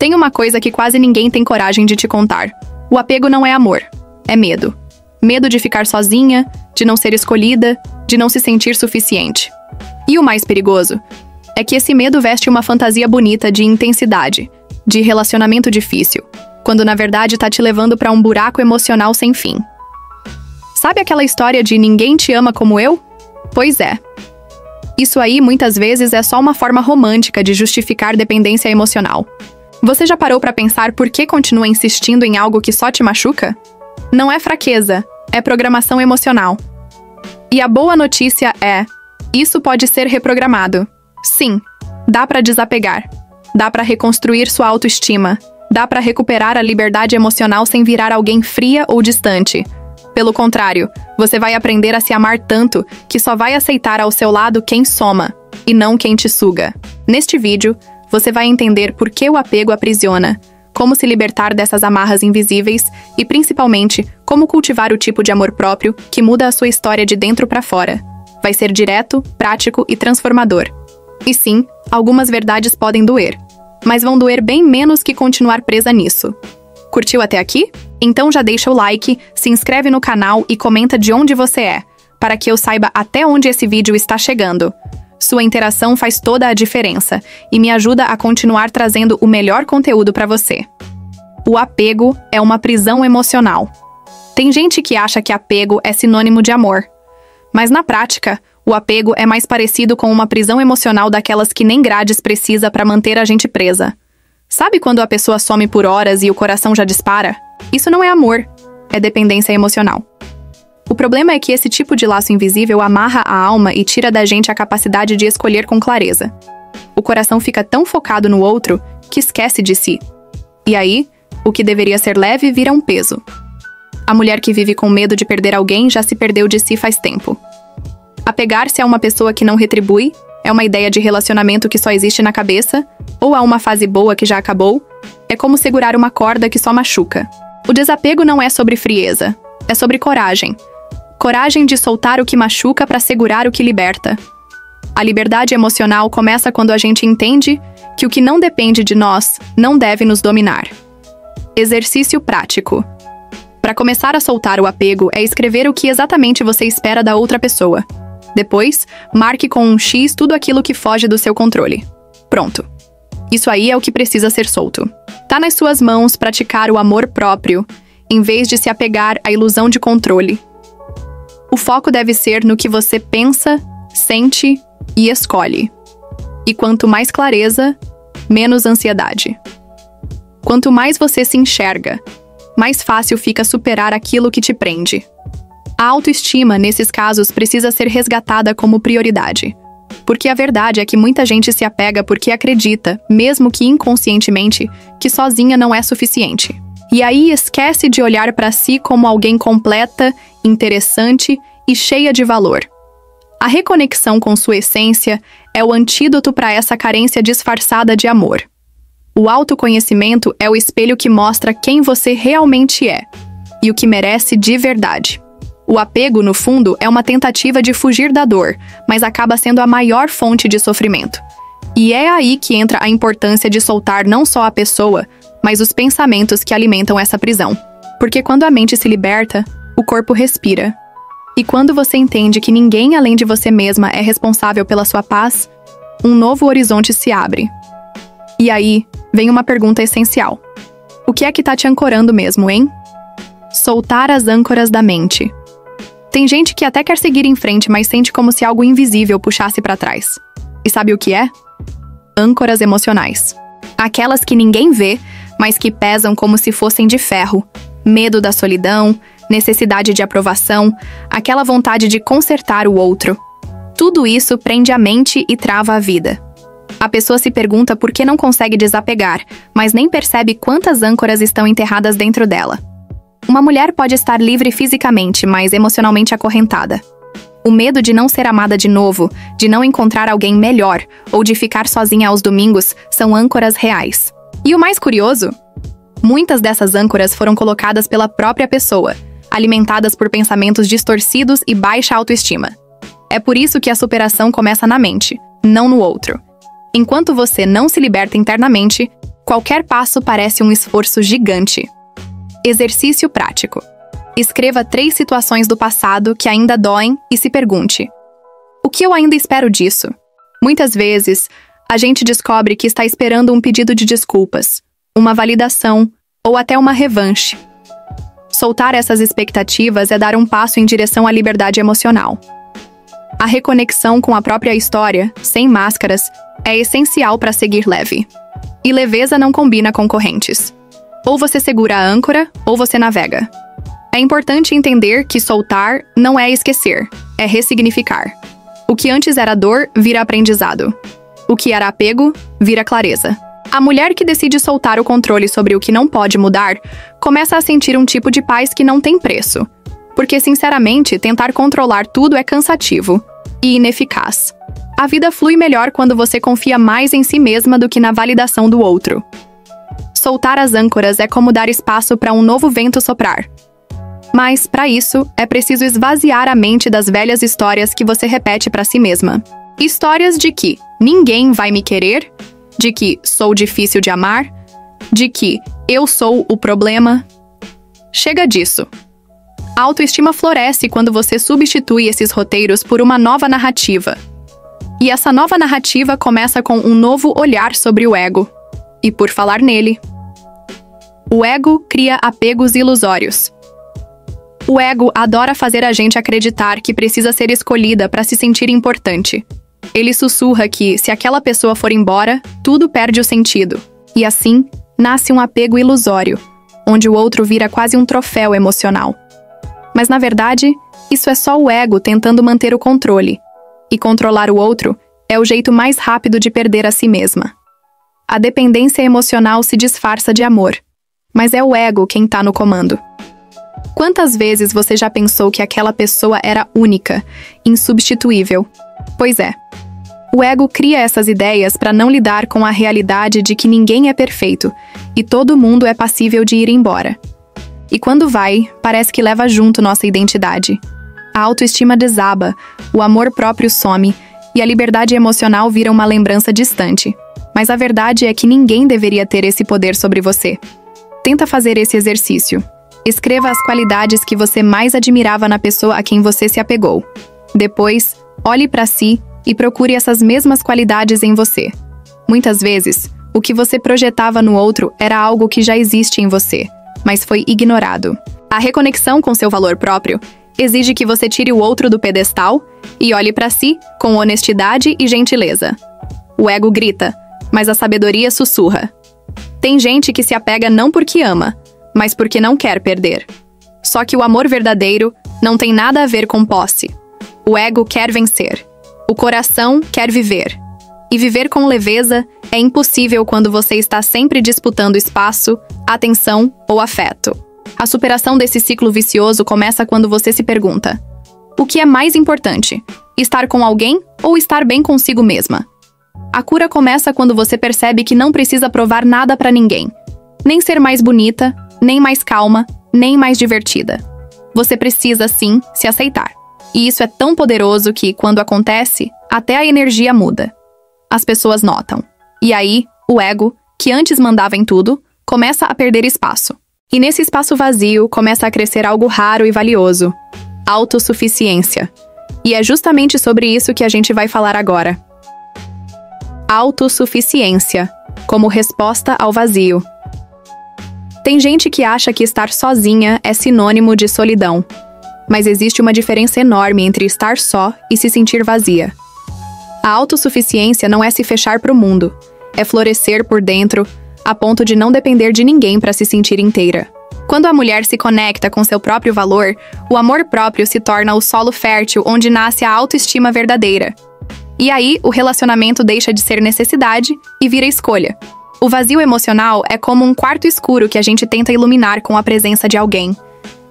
Tem uma coisa que quase ninguém tem coragem de te contar. O apego não é amor, é medo. Medo de ficar sozinha, de não ser escolhida, de não se sentir suficiente. E o mais perigoso é que esse medo veste uma fantasia bonita de intensidade, de relacionamento difícil, quando na verdade tá te levando pra um buraco emocional sem fim. Sabe aquela história de ninguém te ama como eu? Pois é. Isso aí muitas vezes é só uma forma romântica de justificar dependência emocional. Você já parou pra pensar por que continua insistindo em algo que só te machuca? Não é fraqueza, é programação emocional. E a boa notícia é, isso pode ser reprogramado. Sim, dá pra desapegar. Dá pra reconstruir sua autoestima. Dá pra recuperar a liberdade emocional sem virar alguém fria ou distante. Pelo contrário, você vai aprender a se amar tanto que só vai aceitar ao seu lado quem soma, e não quem te suga. Neste vídeo, você vai entender por que o apego aprisiona, como se libertar dessas amarras invisíveis e, principalmente, como cultivar o tipo de amor próprio que muda a sua história de dentro pra fora. Vai ser direto, prático e transformador. E sim, algumas verdades podem doer, mas vão doer bem menos que continuar presa nisso. Curtiu até aqui? Então já deixa o like, se inscreve no canal e comenta de onde você é, para que eu saiba até onde esse vídeo está chegando. Sua interação faz toda a diferença e me ajuda a continuar trazendo o melhor conteúdo para você. O apego é uma prisão emocional. Tem gente que acha que apego é sinônimo de amor. Mas na prática, o apego é mais parecido com uma prisão emocional daquelas que nem grades precisa para manter a gente presa. Sabe quando a pessoa some por horas e o coração já dispara? Isso não é amor, é dependência emocional. O problema é que esse tipo de laço invisível amarra a alma e tira da gente a capacidade de escolher com clareza. O coração fica tão focado no outro que esquece de si. E aí, o que deveria ser leve vira um peso. A mulher que vive com medo de perder alguém já se perdeu de si faz tempo. Apegar-se a uma pessoa que não retribui é uma ideia de relacionamento que só existe na cabeça, ou a uma fase boa que já acabou, é como segurar uma corda que só machuca. O desapego não é sobre frieza, é sobre coragem. Coragem de soltar o que machuca para segurar o que liberta. A liberdade emocional começa quando a gente entende que o que não depende de nós não deve nos dominar. Exercício prático. Para começar a soltar o apego é escrever o que exatamente você espera da outra pessoa. Depois, marque com um X tudo aquilo que foge do seu controle. Pronto. Isso aí é o que precisa ser solto. Tá nas suas mãos praticar o amor próprio, em vez de se apegar à ilusão de controle. O foco deve ser no que você pensa, sente e escolhe. E quanto mais clareza, menos ansiedade. Quanto mais você se enxerga, mais fácil fica superar aquilo que te prende. A autoestima, nesses casos, precisa ser resgatada como prioridade. Porque a verdade é que muita gente se apega porque acredita, mesmo que inconscientemente, que sozinha não é suficiente. E aí esquece de olhar para si como alguém completa, interessante e cheia de valor. A reconexão com sua essência é o antídoto para essa carência disfarçada de amor. O autoconhecimento é o espelho que mostra quem você realmente é e o que merece de verdade. O apego, no fundo, é uma tentativa de fugir da dor, mas acaba sendo a maior fonte de sofrimento. E é aí que entra a importância de soltar não só a pessoa, mas os pensamentos que alimentam essa prisão. Porque quando a mente se liberta, o corpo respira. E quando você entende que ninguém além de você mesma é responsável pela sua paz, um novo horizonte se abre. E aí, vem uma pergunta essencial. O que é que tá te ancorando mesmo, hein? Soltar as âncoras da mente. Tem gente que até quer seguir em frente, mas sente como se algo invisível puxasse para trás. E sabe o que é? Âncoras emocionais. Aquelas que ninguém vê, mas que pesam como se fossem de ferro. Medo da solidão, necessidade de aprovação, aquela vontade de consertar o outro. Tudo isso prende a mente e trava a vida. A pessoa se pergunta por que não consegue desapegar, mas nem percebe quantas âncoras estão enterradas dentro dela. Uma mulher pode estar livre fisicamente, mas emocionalmente acorrentada. O medo de não ser amada de novo, de não encontrar alguém melhor ou de ficar sozinha aos domingos são âncoras reais. E o mais curioso? Muitas dessas âncoras foram colocadas pela própria pessoa, alimentadas por pensamentos distorcidos e baixa autoestima. É por isso que a superação começa na mente, não no outro. Enquanto você não se liberta internamente, Qualquer passo parece um esforço gigante. Exercício prático. Escreva 3 situações do passado que ainda doem e se pergunte: o que eu ainda espero disso? Muitas vezes, a gente descobre que está esperando um pedido de desculpas, uma validação ou até uma revanche. Soltar essas expectativas é dar um passo em direção à liberdade emocional. A reconexão com a própria história, sem máscaras, é essencial para seguir leve. E leveza não combina com correntes. Ou você segura a âncora, ou você navega. É importante entender que soltar não é esquecer, é ressignificar. O que antes era dor, vira aprendizado. O que era apego, vira clareza. A mulher que decide soltar o controle sobre o que não pode mudar, começa a sentir um tipo de paz que não tem preço. Porque, sinceramente, tentar controlar tudo é cansativo e ineficaz. A vida flui melhor quando você confia mais em si mesma do que na validação do outro. Soltar as âncoras é como dar espaço para um novo vento soprar. Mas, para isso, é preciso esvaziar a mente das velhas histórias que você repete para si mesma. Histórias de que ninguém vai me querer, de que sou difícil de amar, de que eu sou o problema. Chega disso. A autoestima floresce quando você substitui esses roteiros por uma nova narrativa. E essa nova narrativa começa com um novo olhar sobre o ego. E por falar nele, o ego cria apegos ilusórios. O ego adora fazer a gente acreditar que precisa ser escolhida para se sentir importante. Ele sussurra que, se aquela pessoa for embora, tudo perde o sentido. E assim, nasce um apego ilusório, onde o outro vira quase um troféu emocional. Mas, na verdade, isso é só o ego tentando manter o controle. E controlar o outro é o jeito mais rápido de perder a si mesma. A dependência emocional se disfarça de amor, mas é o ego quem está no comando. Quantas vezes você já pensou que aquela pessoa era única, insubstituível? Pois é. O ego cria essas ideias para não lidar com a realidade de que ninguém é perfeito e todo mundo é passível de ir embora. E quando vai, parece que leva junto nossa identidade. A autoestima desaba, o amor próprio some e a liberdade emocional vira uma lembrança distante. Mas a verdade é que ninguém deveria ter esse poder sobre você. Tenta fazer esse exercício. Escreva as qualidades que você mais admirava na pessoa a quem você se apegou. Depois, olhe para si e procure essas mesmas qualidades em você. Muitas vezes, o que você projetava no outro era algo que já existe em você, mas foi ignorado. A reconexão com seu valor próprio exige que você tire o outro do pedestal e olhe para si com honestidade e gentileza. O ego grita, mas a sabedoria sussurra. Tem gente que se apega não porque ama, mas porque não quer perder. Só que o amor verdadeiro não tem nada a ver com posse. O ego quer vencer. O coração quer viver. E viver com leveza é impossível quando você está sempre disputando espaço, atenção ou afeto. A superação desse ciclo vicioso começa quando você se pergunta: o que é mais importante? Estar com alguém ou estar bem consigo mesma? A cura começa quando você percebe que não precisa provar nada para ninguém. Nem ser mais bonita, nem mais calma, nem mais divertida. Você precisa, sim, se aceitar. E isso é tão poderoso que, quando acontece, até a energia muda. As pessoas notam. E aí, o ego, que antes mandava em tudo, começa a perder espaço. E nesse espaço vazio, começa a crescer algo raro e valioso: autossuficiência. E é justamente sobre isso que a gente vai falar agora. Autossuficiência, como resposta ao vazio. Tem gente que acha que estar sozinha é sinônimo de solidão. Mas existe uma diferença enorme entre estar só e se sentir vazia. A autossuficiência não é se fechar para o mundo, é florescer por dentro, a ponto de não depender de ninguém para se sentir inteira. Quando a mulher se conecta com seu próprio valor, o amor próprio se torna o solo fértil onde nasce a autoestima verdadeira. E aí, o relacionamento deixa de ser necessidade e vira escolha. O vazio emocional é como um quarto escuro que a gente tenta iluminar com a presença de alguém.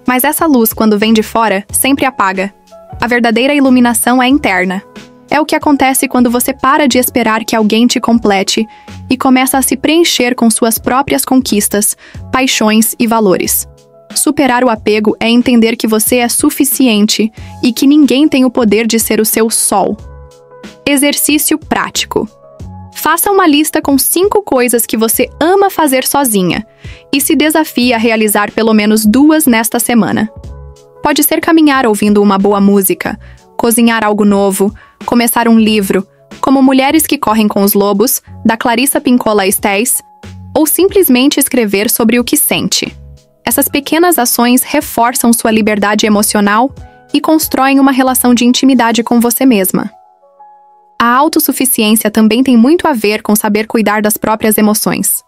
Mas essa luz, quando vem de fora, sempre apaga. A verdadeira iluminação é interna. É o que acontece quando você para de esperar que alguém te complete e começa a se preencher com suas próprias conquistas, paixões e valores. Superar o apego é entender que você é suficiente e que ninguém tem o poder de ser o seu sol. Exercício prático. Faça uma lista com 5 coisas que você ama fazer sozinha e se desafie a realizar pelo menos 2 nesta semana. Pode ser caminhar ouvindo uma boa música, cozinhar algo novo, começar um livro, como Mulheres que Correm com os Lobos, da Clarissa Pinkola Estés, ou simplesmente escrever sobre o que sente. Essas pequenas ações reforçam sua liberdade emocional e constroem uma relação de intimidade com você mesma. A autossuficiência também tem muito a ver com saber cuidar das próprias emoções.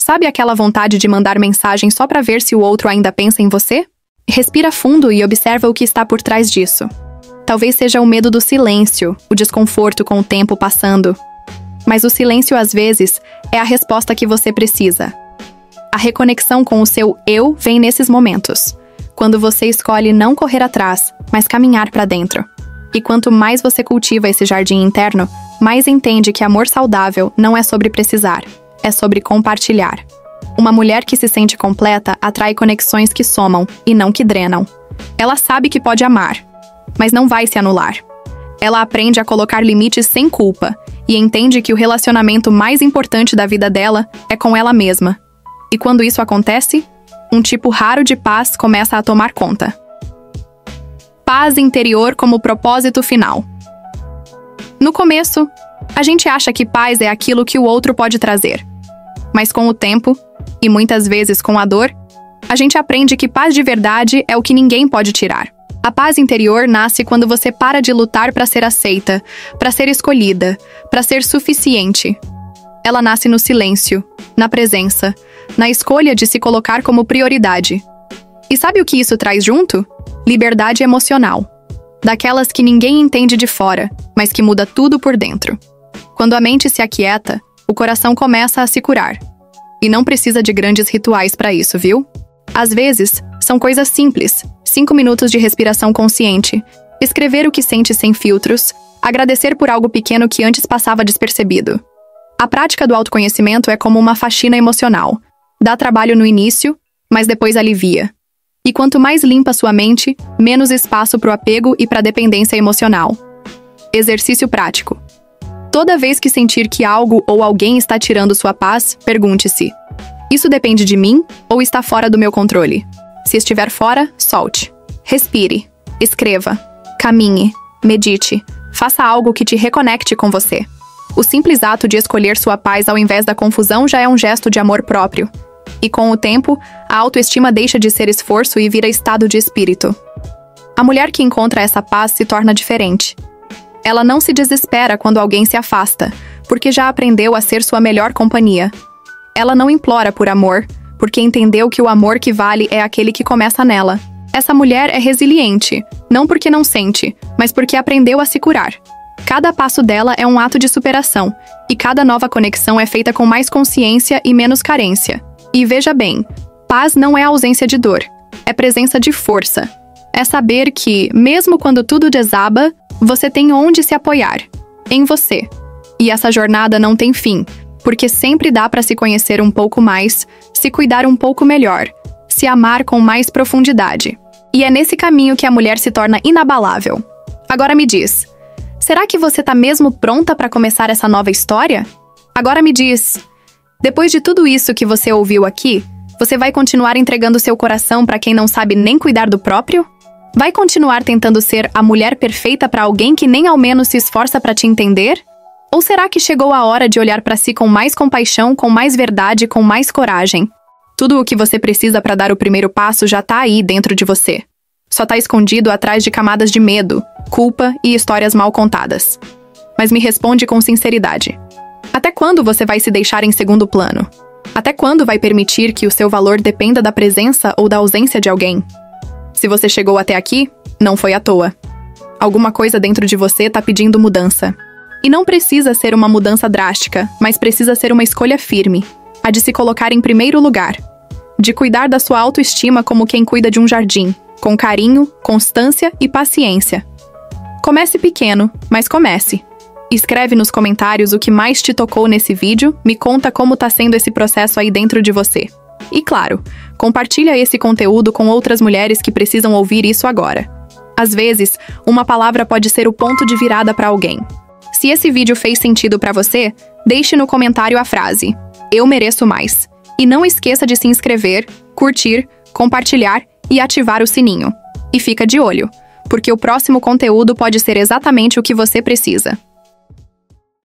Sabe aquela vontade de mandar mensagem só para ver se o outro ainda pensa em você? Respira fundo e observa o que está por trás disso. Talvez seja o medo do silêncio, o desconforto com o tempo passando. Mas o silêncio, às vezes, é a resposta que você precisa. A reconexão com o seu eu vem nesses momentos, quando você escolhe não correr atrás, mas caminhar para dentro. E quanto mais você cultiva esse jardim interno, mais entende que amor saudável não é sobre precisar, é sobre compartilhar. Uma mulher que se sente completa atrai conexões que somam e não que drenam. Ela sabe que pode amar, mas não vai se anular. Ela aprende a colocar limites sem culpa e entende que o relacionamento mais importante da vida dela é com ela mesma. E quando isso acontece, um tipo raro de paz começa a tomar conta. Paz interior como propósito final. No começo, a gente acha que paz é aquilo que o outro pode trazer. Mas com o tempo, e muitas vezes com a dor, a gente aprende que paz de verdade é o que ninguém pode tirar. A paz interior nasce quando você para de lutar para ser aceita, para ser escolhida, para ser suficiente. Ela nasce no silêncio, na presença, na escolha de se colocar como prioridade. E sabe o que isso traz junto? Liberdade emocional. Daquelas que ninguém entende de fora, mas que muda tudo por dentro. Quando a mente se aquieta, o coração começa a se curar. E não precisa de grandes rituais para isso, viu? Às vezes, são coisas simples. 5 minutos de respiração consciente, escrever o que sente sem filtros, agradecer por algo pequeno que antes passava despercebido. A prática do autoconhecimento é como uma faxina emocional. Dá trabalho no início, mas depois alivia. E quanto mais limpa sua mente, menos espaço para o apego e para a dependência emocional. Exercício prático. Toda vez que sentir que algo ou alguém está tirando sua paz, pergunte-se: isso depende de mim ou está fora do meu controle? Se estiver fora, solte. Respire. Escreva. Caminhe. Medite. Faça algo que te reconecte com você. O simples ato de escolher sua paz ao invés da confusão já é um gesto de amor próprio. E com o tempo, a autoestima deixa de ser esforço e vira estado de espírito. A mulher que encontra essa paz se torna diferente. Ela não se desespera quando alguém se afasta, porque já aprendeu a ser sua melhor companhia. Ela não implora por amor, porque entendeu que o amor que vale é aquele que começa nela. Essa mulher é resiliente, não porque não sente, mas porque aprendeu a se curar. Cada passo dela é um ato de superação, e cada nova conexão é feita com mais consciência e menos carência. E veja bem, paz não é ausência de dor, é presença de força. É saber que, mesmo quando tudo desaba, você tem onde se apoiar, em você. E essa jornada não tem fim, porque sempre dá para se conhecer um pouco mais, se cuidar um pouco melhor, se amar com mais profundidade. E é nesse caminho que a mulher se torna inabalável. Agora me diz, será que você tá mesmo pronta para começar essa nova história? Agora me diz, depois de tudo isso que você ouviu aqui, você vai continuar entregando seu coração para quem não sabe nem cuidar do próprio? Vai continuar tentando ser a mulher perfeita para alguém que nem ao menos se esforça para te entender? Ou será que chegou a hora de olhar para si com mais compaixão, com mais verdade, com mais coragem? Tudo o que você precisa para dar o primeiro passo já tá aí dentro de você. Só tá escondido atrás de camadas de medo, culpa e histórias mal contadas. Mas me responde com sinceridade. Até quando você vai se deixar em segundo plano? Até quando vai permitir que o seu valor dependa da presença ou da ausência de alguém? Se você chegou até aqui, não foi à toa. Alguma coisa dentro de você tá pedindo mudança. E não precisa ser uma mudança drástica, mas precisa ser uma escolha firme, a de se colocar em primeiro lugar, de cuidar da sua autoestima como quem cuida de um jardim, com carinho, constância e paciência. Comece pequeno, mas comece. Escreve nos comentários o que mais te tocou nesse vídeo, me conta como tá sendo esse processo aí dentro de você. E claro, compartilha esse conteúdo com outras mulheres que precisam ouvir isso agora. Às vezes, uma palavra pode ser o ponto de virada para alguém. Se esse vídeo fez sentido para você, deixe no comentário a frase "Eu mereço mais". E não esqueça de se inscrever, curtir, compartilhar e ativar o sininho. E fica de olho, porque o próximo conteúdo pode ser exatamente o que você precisa.